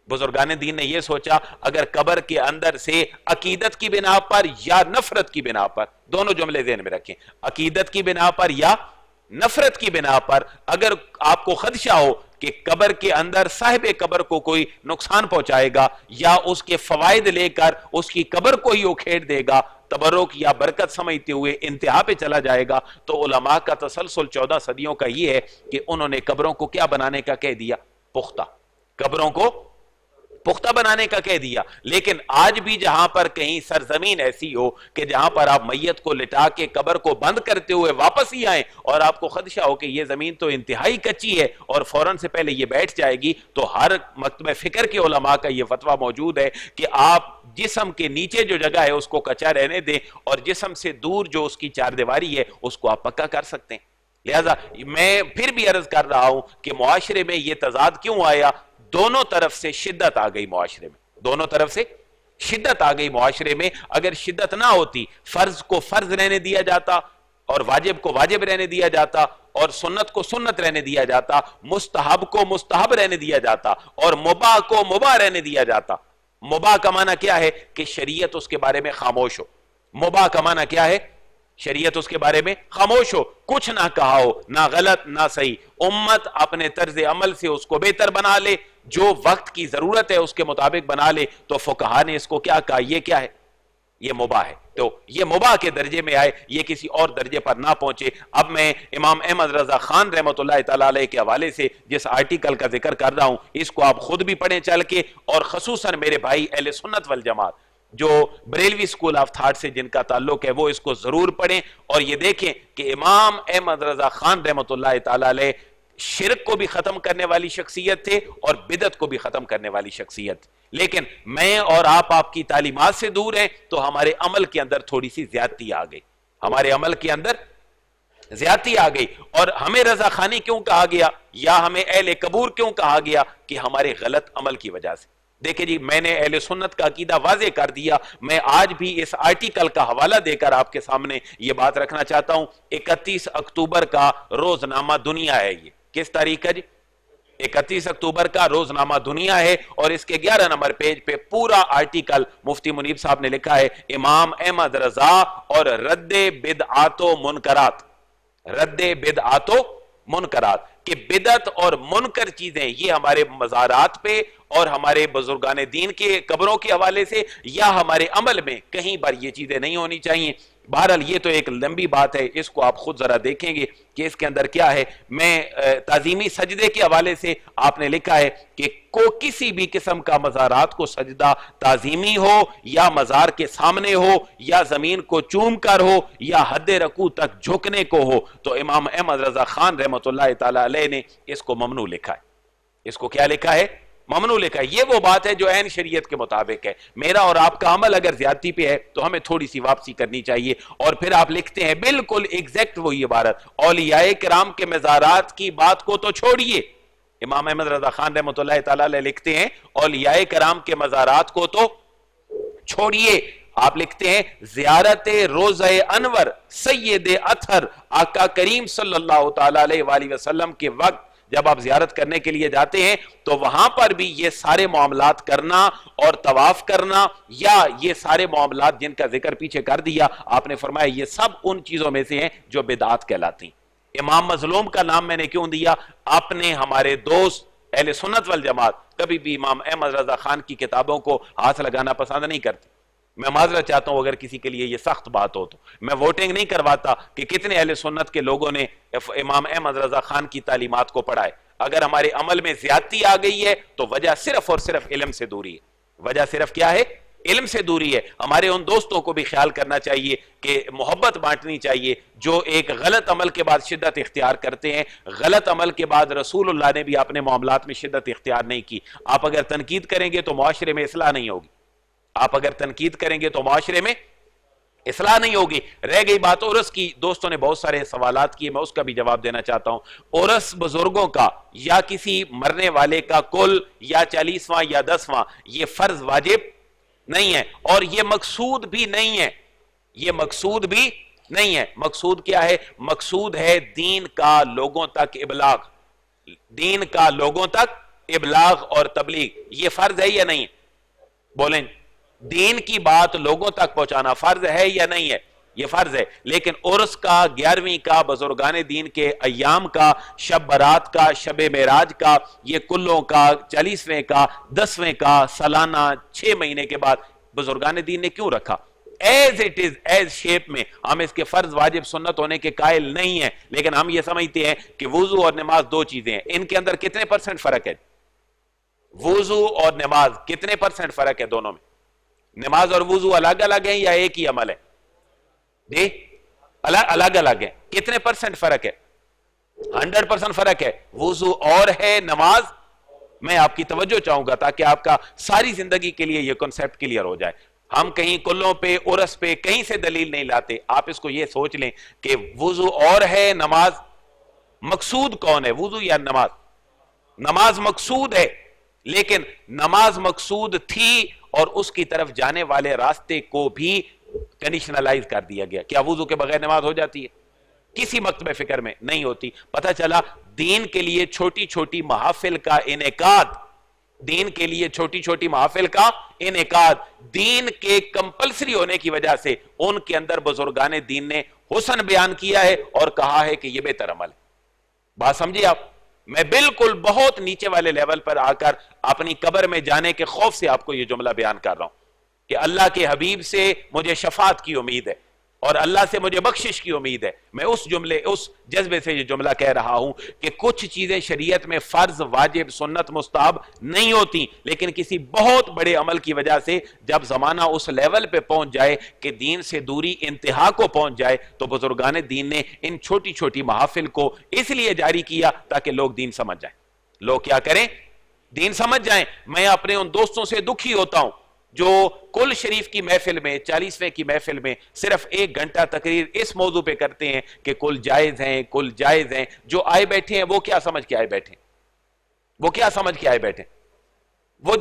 بزرگان دین نے یہ سوچا اگر قبر کے اندر سے عقیدت کی بنا پر یا نفرت کی بنا پر، دونوں جملے ذہن میں رکھیں، عقیدت کی بنا پر یا نفرت کی بنا پر اگر آپ کو خدشہ ہو کہ قبر کے اندر صاحب قبر کو کوئی نقصان پہنچائے گا یا اس کے فوائد لے کر اس کی قبر کو ہی اکھیڑ دے گا، تبرک یا برکت سمجھتے ہوئے انتہا پہ چلا جائے گا، تو علماء کا تسلسل 14 صدیوں کا یہ ہے کہ انہوں نے قبروں کو کیا بنانے کا کہہ دیا؟ پختہ، قبروں کو پختہ بنانے کا کہہ دیا۔ لیکن آج بھی جہاں پر کہیں سرزمین ایسی ہو کہ جہاں پر آپ میت کو لٹا کے قبر کو بند کرتے ہوئے واپس ہی آئیں اور آپ کو خدشہ ہو کہ یہ زمین تو انتہائی کچی ہے اور فوراً سے پہلے یہ بیٹھ جائے گی، تو ہر مکتبہ فکر کے علماء کا یہ فتویٰ موجود ہے کہ آپ جسم کے نیچے جو جگہ ہے اس کو کچا رہنے دیں اور جسم سے دور جو اس کی چار دیواری ہے اس کو آپ پکا کر سکتے ہیں۔ لہذا میں پھر بھی عرض کر رہا ہوں کہ معاشرے میں یہ تضاد کیوں آیا؟ دونوں طرف سے شدت آ گئی معاشرے میں، دونوں طرف سے شدت آ گئی معاشرے میں۔ اگر شدت نہ ہوتی، فرض کو فرض رہنے دیا جاتا اور واجب کو واجب رہنے دیا جاتا اور سنت کو سنت رہنے دیا جاتا، مستحب کو مستحب رہنے دیا جاتا اور مباح کو مباح رہنے دیا جاتا۔ مباح کا معنی کیا ہے؟ کہ شریعت اس کے بارے میں خاموش ہو۔ مباح کا معنی کیا ہے؟ شریعت اس کے بارے میں خاموش ہو، کچھ نہ کہا ہو، نہ غلط نہ صحیح، امت اپنے طرز عمل سے اس کو بہتر بنا لے، جو وقت کی ضرورت ہے اس کے مطابق بنا لے۔ تو فقہا نے اس کو کیا کہا؟ یہ کیا ہے؟ یہ مباح ہے۔ تو یہ مباح کے درجے میں آئے، یہ کسی اور درجے پر نہ پہنچے۔ اب میں امام احمد رضا خان رحمۃ اللہ تعالیٰ علیہ کے حوالے سے جس آرٹیکل کا ذکر کر رہا ہوں، اس کو آپ خود بھی پڑھیں چل کے، اور خصوصاً میرے بھائی اہل سنت والجماعت، جو بریلوی سکول آف تھاٹ سے جن کا تعلق ہے وہ اس کو ضرور پڑھیں، اور یہ دیکھیں کہ امام احمد رضا خان رحمۃ اللہ تعالی علیہ شرک کو بھی ختم کرنے والی شخصیت تھے اور بدعت کو بھی ختم کرنے والی شخصیت. لیکن میں اور آپ کی تعلیمات سے دور ہیں تو ہمارے عمل کے اندر تھوڑی سی زیادتی آ گئی، ہمارے عمل کے اندر زیادتی آ گئی. اور ہمیں رضا خانی کیوں کہا گیا یا ہمیں اہل قبور کیوں کہا گیا؟ کہ ہمارے غلط عمل کی وجہ سے. دیکھیں جی، میں نے اہل سنت کا عقیدہ واضح کر دیا. میں آج بھی اس آرٹیکل کا حوالہ دے کر آپ کے سامنے یہ بات رکھنا چاہتا ہوں. 31 اکتوبر کا روزنامہ دنیا ہے. یہ کس تاریخ کا جی؟ 31 اکتوبر کا روزنامہ دنیا ہے، اور اس کے 11 نمبر پیج پہ پورا آرٹیکل مفتی منیب صاحب نے لکھا ہے، امام احمد رضا اور رد بدعات و منکرات. رد بدعات و منکرات، کہ بدعت اور منکر چیزیں یہ ہمارے مزارات پہ اور ہمارے بزرگان دین کے قبروں کے حوالے سے یا ہمارے عمل میں کہیں پر یہ چیزیں نہیں ہونی چاہیے. بہرحال یہ تو ایک لمبی بات ہے، اس کو آپ خود ذرا دیکھیں گے کہ اس کے اندر کیا ہے. میں تعظیمی سجدے کے حوالے سے آپ نے لکھا ہے کہ کسی بھی قسم کا مزارات کو سجدہ تعظیمی ہو یا مزار کے سامنے ہو یا زمین کو چوم کر ہو یا حد رکوع تک جھکنے کو ہو، تو امام احمد رضا خان رحمۃ اللہ تعالی علیہ نے اس کو ممنوع لکھا ہے. اس کو کیا لکھا ہے؟ ممنوع لکھا ہے. یہ وہ بات ہے جو عین شریعت کے مطابق ہے. میرا اور آپ کا عمل اگر زیادتی پہ ہے تو ہمیں تھوڑی سی واپسی کرنی چاہیے. اور پھر آپ لکھتے ہیں بالکل ایگزیکٹ وہی عبارت، اولیاء کرام کے مزارات کی بات کو تو چھوڑیے. امام احمد رضا خان رحمۃ اللہ تعالی علیہ لکھتے ہیں اولیاء کرام کے مزارات کو تو چھوڑیے. آپ لکھتے ہیں زیارت روضہ انور سید اطہر آقا کریم صلی اللہ تعالی علیہ وآلہ وسلم کے وقت جب آپ زیارت کرنے کے لیے جاتے ہیں تو وہاں پر بھی یہ سارے معاملات کرنا اور طواف کرنا یا یہ سارے معاملات جن کا ذکر پیچھے کر دیا، آپ نے فرمایا یہ سب ان چیزوں میں سے ہیں جو بدعات کہلاتی ہیں. امام مظلوم کا نام میں نے کیوں دیا؟ اپنے ہمارے دوست اہل سنت والجماعت کبھی بھی امام احمد رضا خان کی کتابوں کو ہاتھ لگانا پسند نہیں کرتے. میں معذرت چاہتا ہوں اگر کسی کے لیے یہ سخت بات ہو تو. میں ووٹنگ نہیں کرواتا کہ کتنے اہل سنت کے لوگوں نے امام احمد رضا خان کی تعلیمات کو پڑھا ہے. اگر ہمارے عمل میں زیادتی آ گئی ہے تو وجہ صرف اور صرف علم سے دوری ہے. وجہ صرف کیا ہے؟ علم سے دوری ہے. ہمارے ان دوستوں کو بھی خیال کرنا چاہیے کہ محبت بانٹنی چاہیے جو ایک غلط عمل کے بعد شدت اختیار کرتے ہیں. غلط عمل کے بعد رسول اللہ نے بھی اپنے معاملات میں شدت اختیار نہیں کی. آپ اگر تنقید کریں گے تو معاشرے میں اصلاح نہیں ہوگی. آپ اگر تنقید کریں گے تو معاشرے میں اصلاح نہیں ہوگی. رہ گئی بات عرس کی، دوستوں نے بہت سارے سوالات کیے، میں اس کا بھی جواب دینا چاہتا ہوں. عرس بزرگوں کا یا کسی مرنے والے کا کل یا 40واں یا 10واں یہ فرض واجب نہیں ہے اور یہ مقصود بھی نہیں ہے. یہ مقصود بھی نہیں ہے. مقصود کیا ہے؟ مقصود ہے دین کا لوگوں تک ابلاغ. دین کا لوگوں تک ابلاغ اور تبلیغ. یہ فرض ہے یا نہیں؟ بولیں، دین کی بات لوگوں تک پہنچانا فرض ہے یا نہیں ہے؟ یہ فرض ہے. لیکن عرس کا، 11ویں کا، بزرگان دین کے ایام کا، شب برات کا، شب معراج کا، یہ کلوں کا، 40ویں کا، 10ویں کا، سالانہ 6 مہینے کے بعد بزرگان دین نے کیوں رکھا؟ As it is, as shape میں. ہم اس کے فرض واجب سنت ہونے کے قائل نہیں ہیں، لیکن ہم یہ سمجھتے ہیں کہ وضو اور نماز دو چیزیں ہیں. ان کے اندر کتنے % فرق ہے؟ وضو اور نماز کتنے % فرق ہے دونوں میں؟ نماز اور وضو الگ الگ ہیں یا ایک ہی عمل ہے؟ جی الگ الگ ہیں. کتنے % فرق ہے؟ 100% فرق ہے. وضو اور ہے، نماز. میں آپ کی توجہ چاہوں گا تاکہ آپ کا ساری زندگی کے لیے یہ کنسپٹ کلیئر ہو جائے. ہم کہیں کلوں پہ، عرس پہ کہیں سے دلیل نہیں لاتے. آپ اس کو یہ سوچ لیں کہ وضو اور ہے، نماز. مقصود کون ہے، وضو یا نماز؟ نماز مقصود ہے، لیکن نماز مقصود تھی اور اس کی طرف جانے والے راستے کو بھی کنڈیشنلائز کر دیا گیا. کیا وضو کے بغیر نماز ہو جاتی ہے؟ کسی مکتب فکر میں نہیں ہوتی. پتہ چلا دین کے لیے چھوٹی چھوٹی محافل کا انعقاد، دین کے لیے چھوٹی چھوٹی محافل کا انعقاد دین کے کمپلسری ہونے کی وجہ سے ان کے اندر بزرگان دین نے حسن بیان کیا ہے اور کہا ہے کہ یہ بہتر عمل ہے. بات سمجھے آپ؟ میں بالکل بہت نیچے والے لیول پر آ کر اپنی قبر میں جانے کے خوف سے آپ کو یہ جملہ بیان کر رہا ہوں کہ اللہ کے حبیب سے مجھے شفاعت کی امید ہے. اور اللہ سے مجھے بخشش کی امید ہے. میں اس جذبے سے یہ جملہ کہہ رہا ہوں کہ کچھ چیزیں شریعت میں فرض، واجب، سنت، مستحب نہیں ہوتی، لیکن کسی بہت بڑے عمل کی وجہ سے جب زمانہ اس لیول پہ پہنچ جائے کہ دین سے دوری انتہا کو پہنچ جائے تو بزرگان دین نے ان چھوٹی چھوٹی محافل کو اس لیے جاری کیا تاکہ لوگ دین سمجھ جائیں. لوگ کیا کریں؟ دین سمجھ جائیں. میں اپنے ان دوستوں سے دکھی ہوتا ہوں جو کل شریف کی محفل میں، 40ویں کی محفل میں صرف 1 گھنٹہ تقریر اس موضوع پہ کرتے ہیں کہ کل جائز ہیں، کل جائز ہیں. جو آئے بیٹھے ہیں وہ کیا سمجھ کے آئے بیٹھے ہیں؟ وہ کیا سمجھ کے آئے بیٹھے ہیں؟ وہ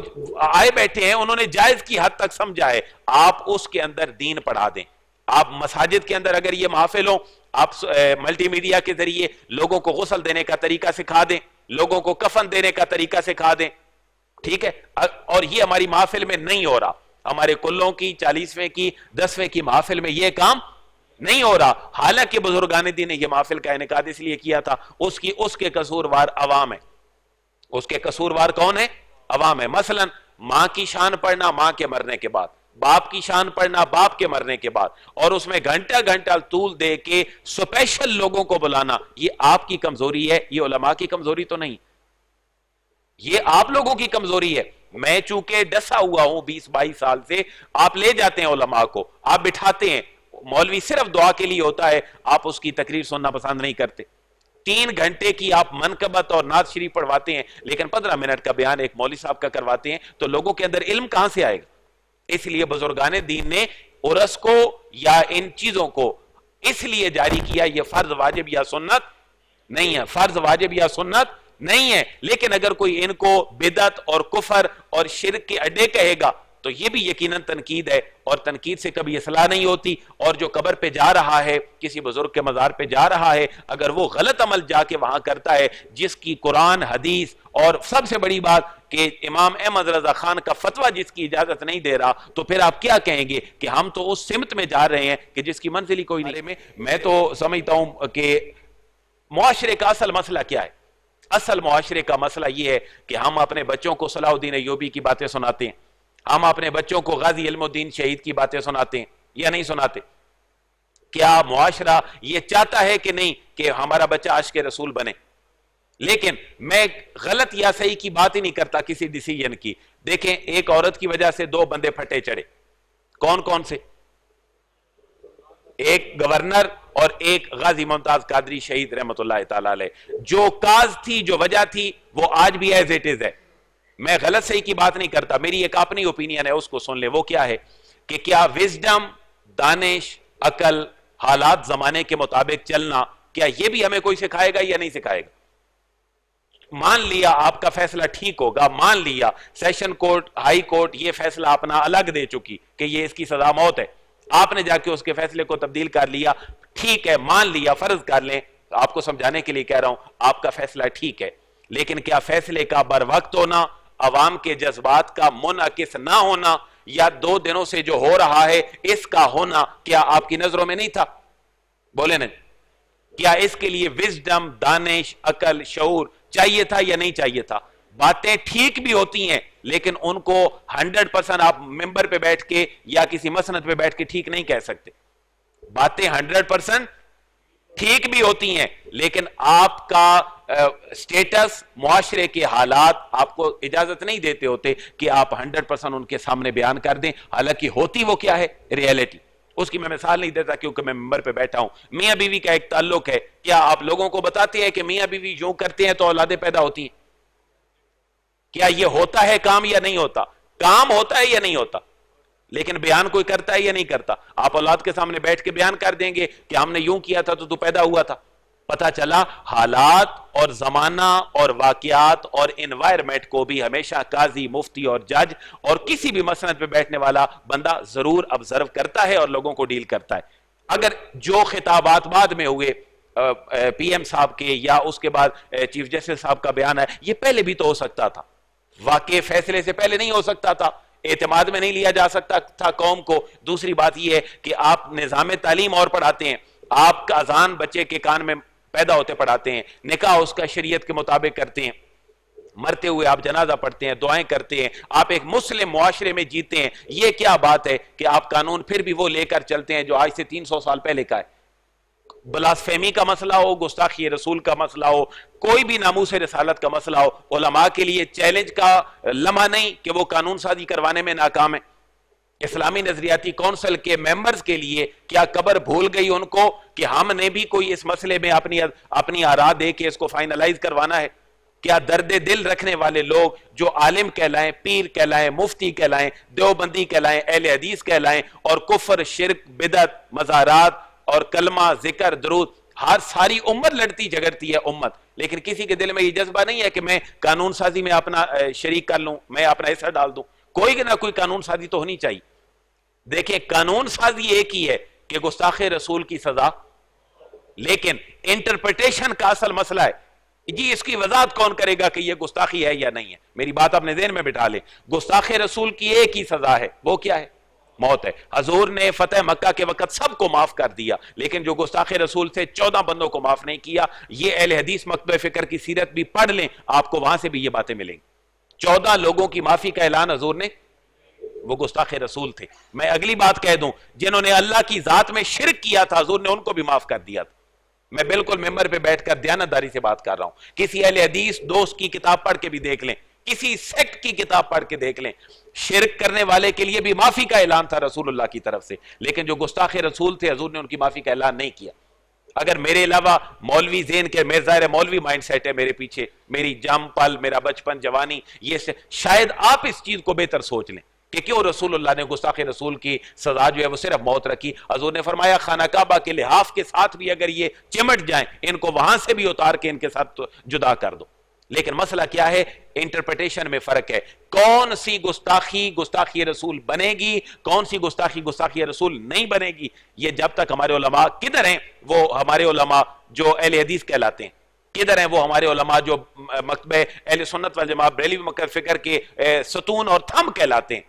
آئے بیٹھے ہیں، انہوں نے جائز کی حد تک سمجھا ہے. آپ اس کے اندر دین پڑھا دیں. آپ مساجد کے اندر اگر یہ محافل ہوں، آپ ملٹی میڈیا کے ذریعے لوگوں کو غسل دینے کا طریقہ سکھا دیں، لوگوں کو کفن دینے کا طریقہ سکھا دیں. ٹھیک ہے؟ اور یہ ہماری محفل میں نہیں ہو رہا. ہمارے کلوں کی، 40ویں کی، 10ویں کی محفل میں یہ کام نہیں ہو رہا. حالانکہ بزرگان دین نے یہ محفل کا انعقاد اس لیے کیا تھا. اس کے قصوروار عوام ہے. اس کے قصوروار کون ہے؟ عوام ہے. مثلا ماں کی شان پڑھنا ماں کے مرنے کے بعد، باپ کی شان پڑھنا باپ کے مرنے کے بعد، اور اس میں گھنٹہ گھنٹہ طول دے کے سپیشل لوگوں کو بلانا، یہ آپ کی کمزوری ہے، یہ علماء کی کمزوری تو نہیں. یہ آپ لوگوں کی کمزوری ہے. میں چونکہ ڈسا ہوا ہوں 20-22 سال سے، آپ لے جاتے ہیں علماء کو، آپ بٹھاتے ہیں. مولوی صرف دعا کے لیے ہوتا ہے، آپ اس کی تقریر سننا پسند نہیں کرتے. 3 گھنٹے کی آپ منقبت اور نعت شریف پڑھواتے ہیں، لیکن 15 منٹ کا بیان ایک مولوی صاحب کا کرواتے ہیں، تو لوگوں کے اندر علم کہاں سے آئے گا؟ اس لیے بزرگان دین نے عرس کو یا ان چیزوں کو اس لیے جاری کیا. یہ فرض، واجب یا سنت نہیں ہے. فرض، واجب یا سنت نہیں ہے. لیکن اگر کوئی ان کو بدعت اور کفر اور شرک کے اڈے کہے گا تو یہ بھی یقیناً تنقید ہے، اور تنقید سے کبھی اصلاح نہیں ہوتی. اور جو قبر پہ جا رہا ہے، کسی بزرگ کے مزار پہ جا رہا ہے، اگر وہ غلط عمل جا کے وہاں کرتا ہے جس کی قرآن، حدیث اور سب سے بڑی بات کہ امام احمد رضا خان کا فتویٰ جس کی اجازت نہیں دے رہا، تو پھر آپ کیا کہیں گے کہ ہم تو اس سمت میں جا رہے ہیں کہ جس کی منزل ہی کوئی نہیں. میں تو سمجھتا ہوں کہ معاشرے کا اصل مسئلہ کیا ہے؟ اصل معاشرے کا مسئلہ یہ ہے کہ ہم اپنے بچوں کو صلاح الدین ایوبی کی باتیں سناتے ہیں، ہم اپنے بچوں کو غازی علم الدین شہید کی باتیں سناتے ہیں یا نہیں سناتے؟ کیا معاشرہ یہ چاہتا ہے کہ نہیں کہ ہمارا بچہ عاشق رسول بنے؟ لیکن میں غلط یا صحیح کی بات ہی نہیں کرتا کسی ڈیسیجن کی. دیکھیں، ایک عورت کی وجہ سے 2 بندے پھٹے چڑھے. کون کون سے؟ ایک گورنر اور ایک غازی ممتاز قادری شہید رحمت اللہ تعالی علیہ. جو کاز تھی، جو وجہ تھی، وہ آج بھی ایز اٹ از ہے. میں غلط صحیح کی بات نہیں کرتا، میری ایک اپنی اوپینین ہے، اس کو سن لے. وہ کیا ہے کہ کیا وزڈم، دانش، عقل، حالات زمانے کے مطابق چلنا، کیا یہ بھی ہمیں کوئی سکھائے گا یا نہیں سکھائے گا؟ مان لیا آپ کا فیصلہ ٹھیک ہوگا، مان لیا سیشن کورٹ، ہائی کورٹ یہ فیصلہ اپنا الگ دے چکی کہ یہ اس کی سزا موت ہے، آپ نے جا کے اس کے فیصلے کو تبدیل کر لیا. ٹھیک ہے، مان لیا، فرض کر لیں، آپ کو سمجھانے کے لیے کہہ رہا ہوں، آپ کا فیصلہ ٹھیک ہے، لیکن کیا فیصلے کا بر وقت ہونا، عوام کے جذبات کا منعکس نہ ہونا، یا 2 دنوں سے جو ہو رہا ہے اس کا ہونا، کیا آپ کی نظروں میں نہیں تھا؟ بولے نہیں. کیا اس کے لیے وزڈم، دانش، عقل، شعور چاہیے تھا یا نہیں چاہیے تھا؟ باتیں ٹھیک بھی ہوتی ہیں، لیکن ان کو 100% آپ ممبر پہ بیٹھ کے یا کسی مسند پہ بیٹھ کے ٹھیک نہیں کہہ سکتے. باتیں 100% ٹھیک بھی ہوتی ہیں، لیکن آپ کا سٹیٹس، معاشرے کے حالات آپ کو اجازت نہیں دیتے ہوتے کہ آپ 100% ان کے سامنے بیان کر دیں. حالانکہ ہوتی وہ کیا ہے؟ ریئلٹی. اس کی میں مثال نہیں دیتا کیونکہ میں ممبر پہ بیٹھا ہوں. میاں بیوی کا ایک تعلق ہے، کیا آپ لوگوں کو بتاتے ہیں کہ میاں بیوی یوں کرتے ہیں تو اولادیں پیدا ہوتی ہیں؟ کیا یہ ہوتا ہے کام یا نہیں ہوتا؟ کام ہوتا ہے یا نہیں ہوتا؟ لیکن بیان کوئی کرتا ہے یا نہیں کرتا؟ آپ اولاد کے سامنے بیٹھ کے بیان کر دیں گے کہ ہم نے یوں کیا تھا تو پیدا ہوا تھا. پتا چلا حالات اور زمانہ اور واقعات اور انوائرمنٹ کو بھی ہمیشہ قاضی، مفتی اور جج اور کسی بھی مسند پہ بیٹھنے والا بندہ ضرور آبزرو کرتا ہے اور لوگوں کو ڈیل کرتا ہے. اگر جو خطابات بعد میں ہوئے پی ایم صاحب کے یا اس کے بعد چیف جسٹس صاحب کا بیان ہے، یہ پہلے بھی تو ہو سکتا تھا. واقع فیصلے سے پہلے نہیں ہو سکتا تھا؟ اعتماد میں نہیں لیا جا سکتا تھا قوم کو؟ دوسری بات یہ ہے کہ آپ نظام تعلیم اور پڑھاتے ہیں، آپ کا اذان بچے کے کان میں پیدا ہوتے پڑھاتے ہیں، نکاح اس کا شریعت کے مطابق کرتے ہیں، مرتے ہوئے آپ جنازہ پڑھتے ہیں، دعائیں کرتے ہیں، آپ ایک مسلم معاشرے میں جیتے ہیں، یہ کیا بات ہے کہ آپ قانون پھر بھی وہ لے کر چلتے ہیں جو آج سے 300 سال پہلے کا ہے؟ بلاسفیمی کا مسئلہ ہو، گستاخی رسول کا مسئلہ ہو، کوئی بھی ناموس رسالت کا مسئلہ ہو، علماء کے لیے چیلنج کا لمحہ نہیں کہ وہ قانون سازی کروانے میں ناکام ہے۔ اسلامی نظریاتی کونسل کے ممبرز کے لیے کیا قبر بھول گئی ان کو کہ ہم نے بھی کوئی اس مسئلے میں اپنی آراء دے کے اس کو فائنلائز کروانا ہے؟ کیا درد دل رکھنے والے لوگ جو عالم کہلائیں، پیر کہلائیں، مفتی کہلائیں، دیوبندی کہلائیں، اہل حدیث کہلائیں، اور کفر، شرک، بدعت، مزارات اور کلمہ، ذکر، درود، ہر ساری امت لڑتی جھگڑتی ہے امت، لیکن کسی کے دل میں یہ جذبہ نہیں ہے کہ میں قانون سازی میں اپنا شریک کر لوں، میں اپنا حصہ ڈال دوں۔ کوئی نہ کوئی قانون سازی تو ہونی چاہیے۔ دیکھیں قانون سازی ایک ہی ہے کہ گستاخ رسول کی سزا، لیکن انٹرپریٹیشن کا اصل مسئلہ ہے جی اس کی وضاحت کون کرے گا کہ یہ گستاخی ہے یا نہیں ہے۔ میری بات اپنے ذہن میں بٹھا لیں، گستاخ رسول کی ایک ہی سزا ہے، وہ کیا ہے؟ موت ہے۔ حضور نے فتح مکہ کے وقت سب کو معاف کر دیا، لیکن جو گستاخ رسول سے 14 بندوں کو معاف نہیں کیا۔ یہ اہل حدیث مکتبہ فکر کی سیرت بھی پڑھ لیں، آپ کو وہاں سے بھی یہ باتیں ملیں گی۔ 14 لوگوں کی معافی کا اعلان حضور نے، وہ گستاخ رسول تھے۔ میں اگلی بات کہہ دوں، جنہوں نے اللہ کی ذات میں شرک کیا تھا حضور نے ان کو بھی معاف کر دیا تھا۔ میں بالکل ممبر پہ بیٹھ کر دیانتداری سے بات کر رہا ہوں، کسی اہل حدیث دوست کی کتاب پڑھ کے بھی دیکھ لیں، کسی سیکٹ کی کتاب پڑھ کے دیکھ لیں، شرک کرنے والے کے لیے بھی معافی کا اعلان تھا رسول اللہ کی طرف سے، لیکن جو گستاخ رسول تھے حضور نے ان کی معافی کا اعلان نہیں کیا۔ اگر میرے علاوہ مولوی ذہن کے، میں ظاہر ہے مولوی مائنڈ سیٹ ہے میرے پیچھے، میری جم پل، میرا بچپن، جوانی، یہ شاید آپ اس چیز کو بہتر سوچ لیں کہ کیوں رسول اللہ نے گستاخ رسول کی سزا جو ہے وہ صرف موت رکھی۔ حضور نے فرمایا خانہ کعبہ کے لحاف کے ساتھ بھی اگر یہ چمٹ جائیں، ان کو وہاں سے بھی اتار کے ان کے ساتھ جدا کر دو۔ لیکن مسئلہ کیا ہے؟ انٹرپریٹیشن میں فرق ہے۔ کون سی گستاخی رسول بنے گی، کون سی گستاخی رسول نہیں بنے گی، یہ جب تک ہمارے علماء کدھر ہیں؟ وہ ہمارے علماء جو اہل حدیث کہلاتے ہیں کدھر ہیں؟ وہ ہمارے علماء جو مکتبہ اہل سنت والجماعت بریلوی مکتبہ فکر کے ستون اور تھم کہلاتے ہیں،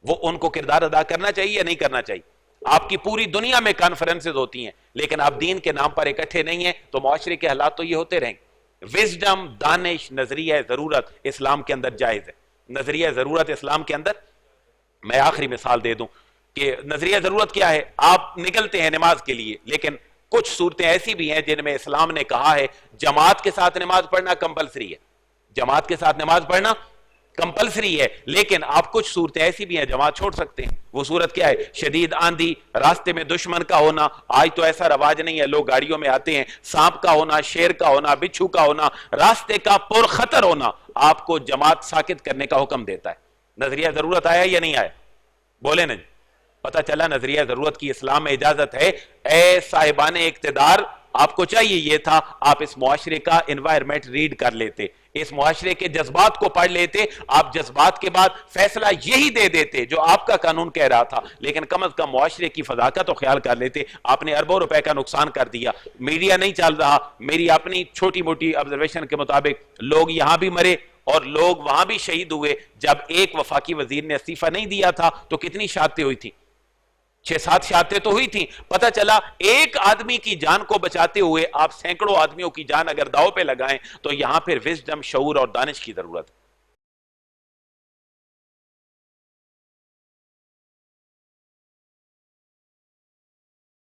وہ ان کو کردار ادا کرنا چاہیے یا نہیں کرنا چاہیے؟ آپ کی پوری دنیا میں کانفرنسز ہوتی ہیں، لیکن آپ دین کے نام پر اکٹھے نہیں ہیں، تو معاشرے کے حالات تو یہ ہوتے رہیں گے۔ وزڈم، دانش، نظریہ ضرورت اسلام کے اندر جائز ہے۔ نظریہ ضرورت اسلام کے اندر، میں آخری مثال دے دوں کہ نظریہ ضرورت کیا ہے؟ آپ نکلتے ہیں نماز کے لیے، لیکن کچھ صورتیں ایسی بھی ہیں جن میں اسلام نے کہا ہے جماعت کے ساتھ نماز پڑھنا کمپلسری ہے، جماعت کے ساتھ نماز پڑھنا کمپلسری ہے، لیکن آپ کچھ صورتیں ایسی بھی ہیں جماعت چھوڑ سکتے ہیں۔ وہ صورت کیا ہے؟ شدید آندھی، راستے میں دشمن کا ہونا، آج تو ایسا رواج نہیں ہے، لوگ گاڑیوں میں آتے ہیں، سانپ کا ہونا، شیر کا ہونا، بچھو کا ہونا، راستے کا پر خطر ہونا، آپ کو جماعت ساکت کرنے کا حکم دیتا ہے۔ نظریہ ضرورت آیا یا نہیں آیا؟ بولے نا جی۔ پتہ چلا نظریہ ضرورت کی اسلام میں اجازت ہے۔ اے صاحبان اقتدار، آپ کو چاہیے یہ تھا آپ اس معاشرے کا انوائرمنٹ ریڈ کر لیتے، اس معاشرے کے جذبات کو پڑھ لیتے، آپ جذبات کے بعد فیصلہ یہی دے دیتے جو آپ کا قانون کہہ رہا تھا، لیکن کم از کم معاشرے کی فضا کا تو خیال کر لیتے۔ آپ نے اربوں روپے کا نقصان کر دیا، میڈیا نہیں چل رہا، میری اپنی چھوٹی موٹی آبزرویشن کے مطابق لوگ یہاں بھی مرے اور لوگ وہاں بھی شہید ہوئے۔ جب ایک وفاقی وزیر نے استعفیٰ نہیں دیا تھا تو کتنی شہادتیں ہوئی تھیں؟ 6-7 شہادتیں تو ہوئی تھیں۔ پتہ چلا ایک آدمی کی جان کو بچاتے ہوئے آپ سینکڑوں آدمیوں کی جان اگر داؤ پہ لگائیں تو یہاں پھر وزڈم، شعور اور دانش کی ضرورت ہے۔